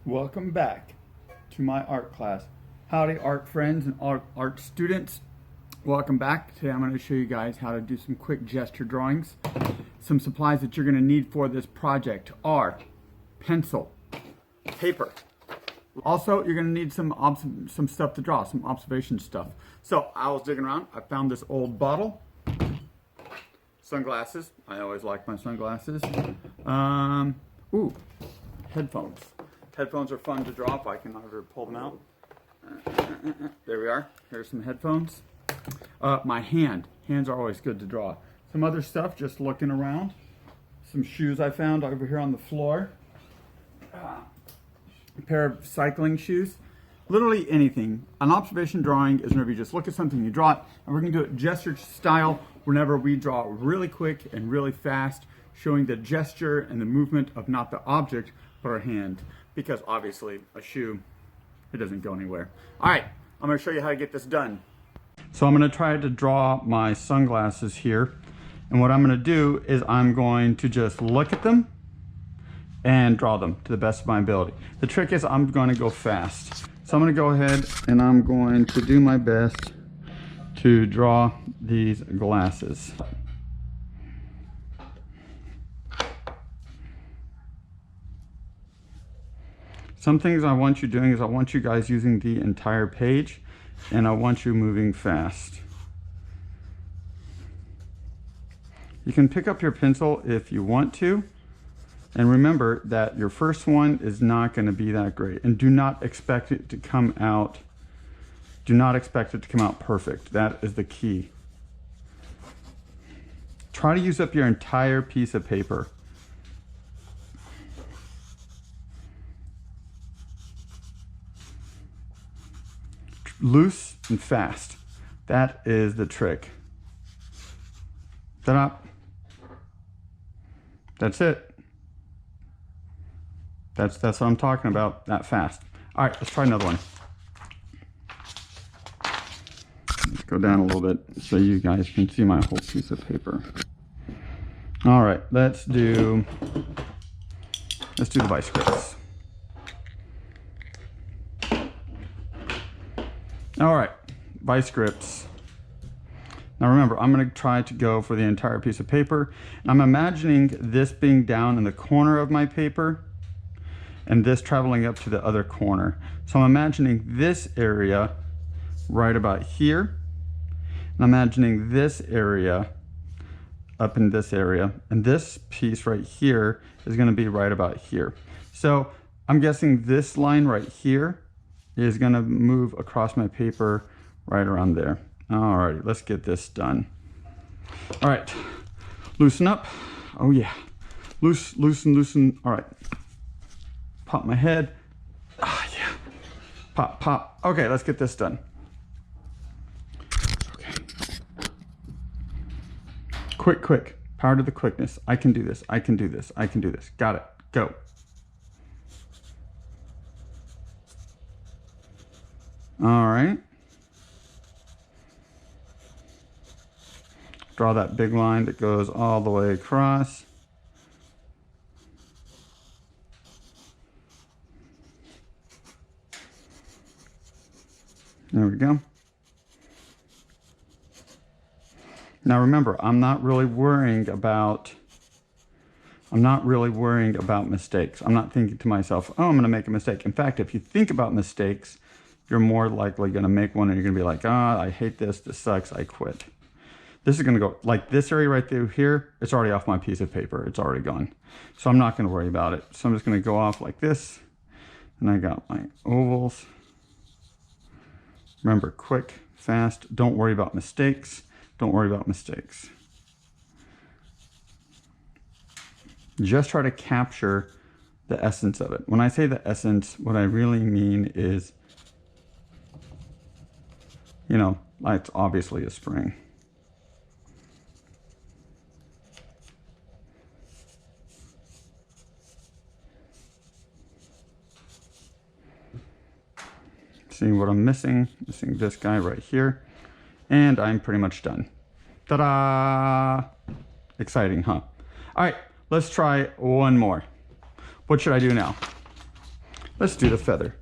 Welcome back to my art class. Howdy art friends and art students. Welcome back. Today I'm going to show you guys how to do some quick gesture drawings. Some supplies that you're going to need for this project are pencil, paper. Also, you're going to need some stuff to draw, some observation stuff. So I was digging around. I found this old bottle. Sunglasses. I always like my sunglasses. Headphones. Headphones are fun to draw if I can ever pull them out. There we are. Here's some headphones. My hand. Hands are always good to draw. Some other stuff, just looking around. Some shoes I found over here on the floor. A pair of cycling shoes. Literally anything. An observation drawing is whenever you just look at something, you draw it, and we're going to do it gesture style whenever we draw really quick and really fast, showing the gesture and the movement of not the object, but our hand. Because obviously a shoe, it doesn't go anywhere. All right, I'm going to show you how to get this done. So I'm going to try to draw my sunglasses here. And what I'm going to do is I'm going to just look at them and draw them to the best of my ability. The trick is I'm going to go fast. So I'm going to go ahead and I'm going to do my best to draw these glasses. Some things I want you doing is I want you guys using the entire page and I want you moving fast. You can pick up your pencil if you want to. And remember that your first one is not going to be that great. And do not expect it to come out. Do not expect it to come out perfect. That is the key. Try to use up your entire piece of paper. Loose and fast. That is the trick. Ta-da. That's it. That's what I'm talking about, that fast. All right, let's try another one. Let's go down a little bit so you guys can see my whole piece of paper. All right, let's do the vice grips. All right, vice grips. Now remember, I'm going to try to go for the entire piece of paper. And I'm imagining this being down in the corner of my paper and this traveling up to the other corner. So I'm imagining this area right about here. And I'm imagining this area up in this area. And this piece right here is going to be right about here. So I'm guessing this line right here is going to move across my paper right around there. All right, let's get this done. All right, loosen up. Oh yeah, loosen. All right, pop my head. Ah yeah, pop. Okay, let's get this done. Okay, quick, power to the quickness. I can do this. Got it, go. All right. Draw that big line that goes all the way across. There we go. Now remember, I'm not really worrying about mistakes. I'm not thinking to myself, oh, I'm going to make a mistake. In fact, if you think about mistakes, you're more likely going to make one and you're going to be like, I hate this sucks, I quit. This is going to go like this area right through here. It's already off my piece of paper. It's already gone. So I'm not going to worry about it. So I'm just going to go off like this. And I got my ovals. Remember, quick, fast. Don't worry about mistakes. Just try to capture the essence of it. When I say the essence, what I really mean is, it's obviously a spring. See what I'm missing? Missing this guy right here. And I'm pretty much done. Ta-da! Exciting, huh? All right, let's try one more. What should I do now? Let's do the feather.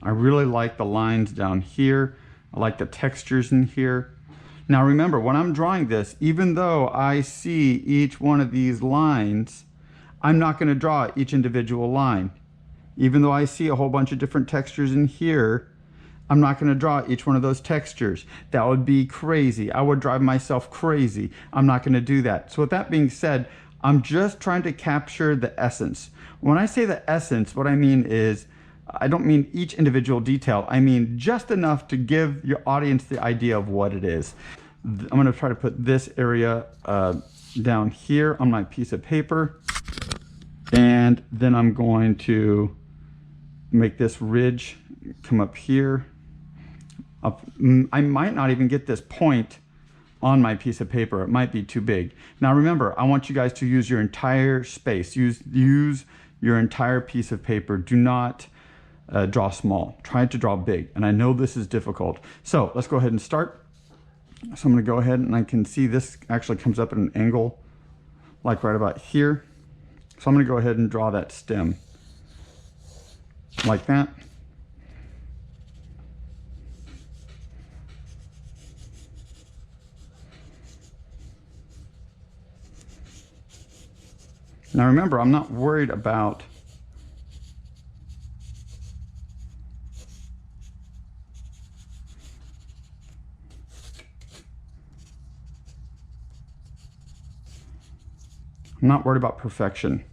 I really like the lines down here. I like the textures in here. Now remember, when I'm drawing this, even though I see each one of these lines, I'm not going to draw each individual line. Even though I see a whole bunch of different textures in here, I'm not going to draw each one of those textures. That would be crazy. I would drive myself crazy. I'm not going to do that. So with that being said, I'm just trying to capture the essence. When I say the essence, what I mean is, I don't mean each individual detail. I mean just enough to give your audience the idea of what it is. I'm going to try to put this area down here on my piece of paper. And then I'm going to make this ridge come up here. I might not even get this point on my piece of paper. It might be too big. Now remember, I want you guys to use your entire space. Use your entire piece of paper. Do not draw small. Try to draw big. And I know this is difficult. So let's go ahead and start. So I'm going to go ahead and I can see this actually comes up at an angle like right about here. So I'm going to go ahead and draw that stem like that. Now remember, I'm not worried about perfection.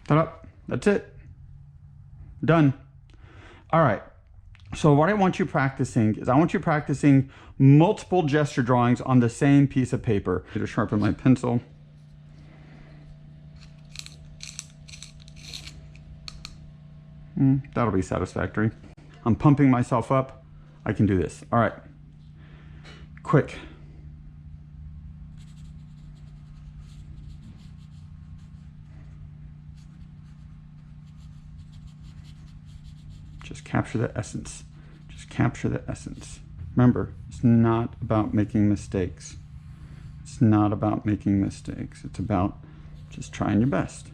Ta-da! That's it. Done. All right. So what I want you practicing is I want you practicing multiple gesture drawings on the same piece of paper. To sharpen my pencil. That'll be satisfactory. I'm pumping myself up. I can do this. All right. Quick. Just capture the essence. Just capture the essence. Remember, it's not about making mistakes. It's not about making mistakes. It's about just trying your best.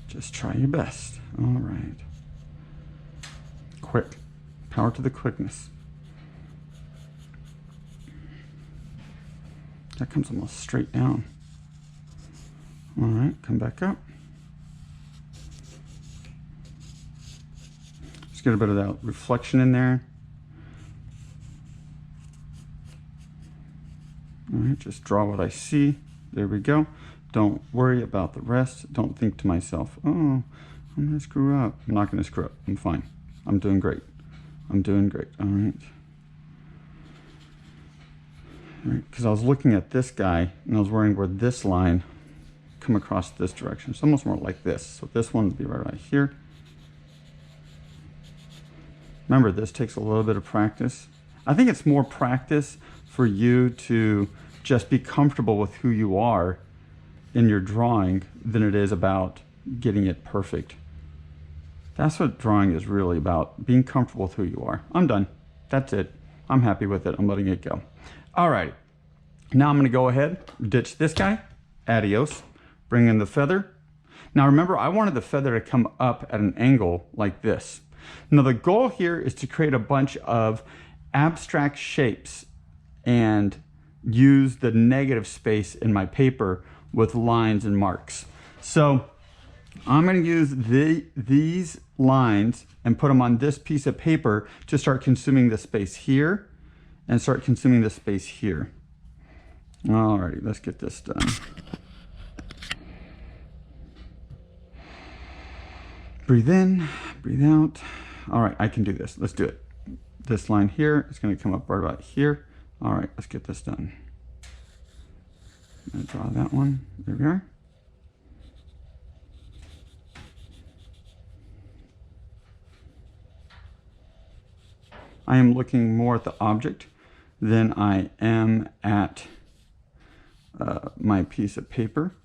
Just try your best. All right. Quick. Power to the quickness. That comes almost straight down. All right, come back up. Just get a bit of that reflection in there. All right, just draw what I see. There we go. Don't worry about the rest. Don't think to myself, oh, I'm gonna screw up. I'm not gonna screw up. I'm fine. I'm doing great. I'm doing great. All right. All right, because I was looking at this guy and I was worrying where this line come across this direction. It's almost more like this. So this one would be right here. Remember, this takes a little bit of practice. I think it's more practice for you to just be comfortable with who you are in your drawing than it is about getting it perfect. That's what drawing is really about, being comfortable with who you are. I'm done. That's it. I'm happy with it. I'm letting it go. All right. Now I'm going to go ahead, ditch this guy. Adios. Bring in the feather. Now remember, I wanted the feather to come up at an angle like this. Now the goal here is to create a bunch of abstract shapes and use the negative space in my paper with lines and marks. So I'm going to use these lines and put them on this piece of paper to start consuming the space here and start consuming the space here. Alrighty, let's get this done. Breathe in, breathe out. All right, I can do this. Let's do it. This line here is going to come up right about here. All right, let's get this done. I'm going to draw that one. There we are. I am looking more at the object than I am at my piece of paper.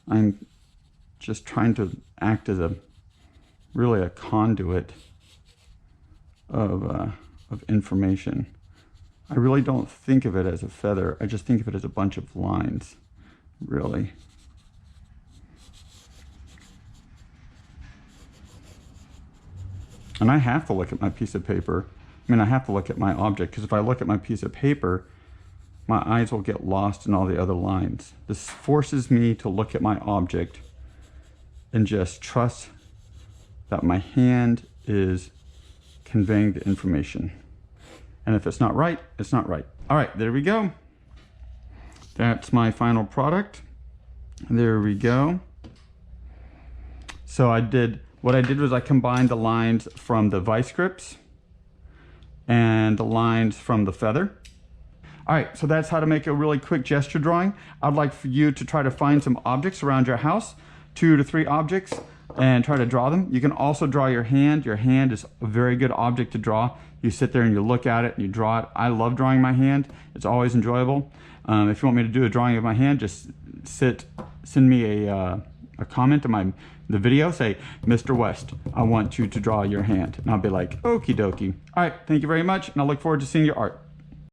I'm just trying to act as really a conduit of information. I really don't think of it as a feather. I just think of it as a bunch of lines, really. And I have to look at my piece of paper. I mean, I have to look at my object, because if I look at my piece of paper, my eyes will get lost in all the other lines. This forces me to look at my object and just trust that my hand is conveying the information. And if it's not right, it's not right. All right, there we go. That's my final product. There we go. So what I did was I combined the lines from the vice grips and the lines from the feather. All right, so that's how to make a really quick gesture drawing. I'd like for you to try to find some objects around your house, 2 to 3 objects, and try to draw them. You can also draw your hand. Your hand is a very good object to draw. You sit there and you look at it and you draw it. I love drawing my hand. It's always enjoyable. If you want me to do a drawing of my hand, just send me a comment on the video, say, Mr. West, I want you to draw your hand. And I'll be like, okie dokie. All right, thank you very much, and I look forward to seeing your art.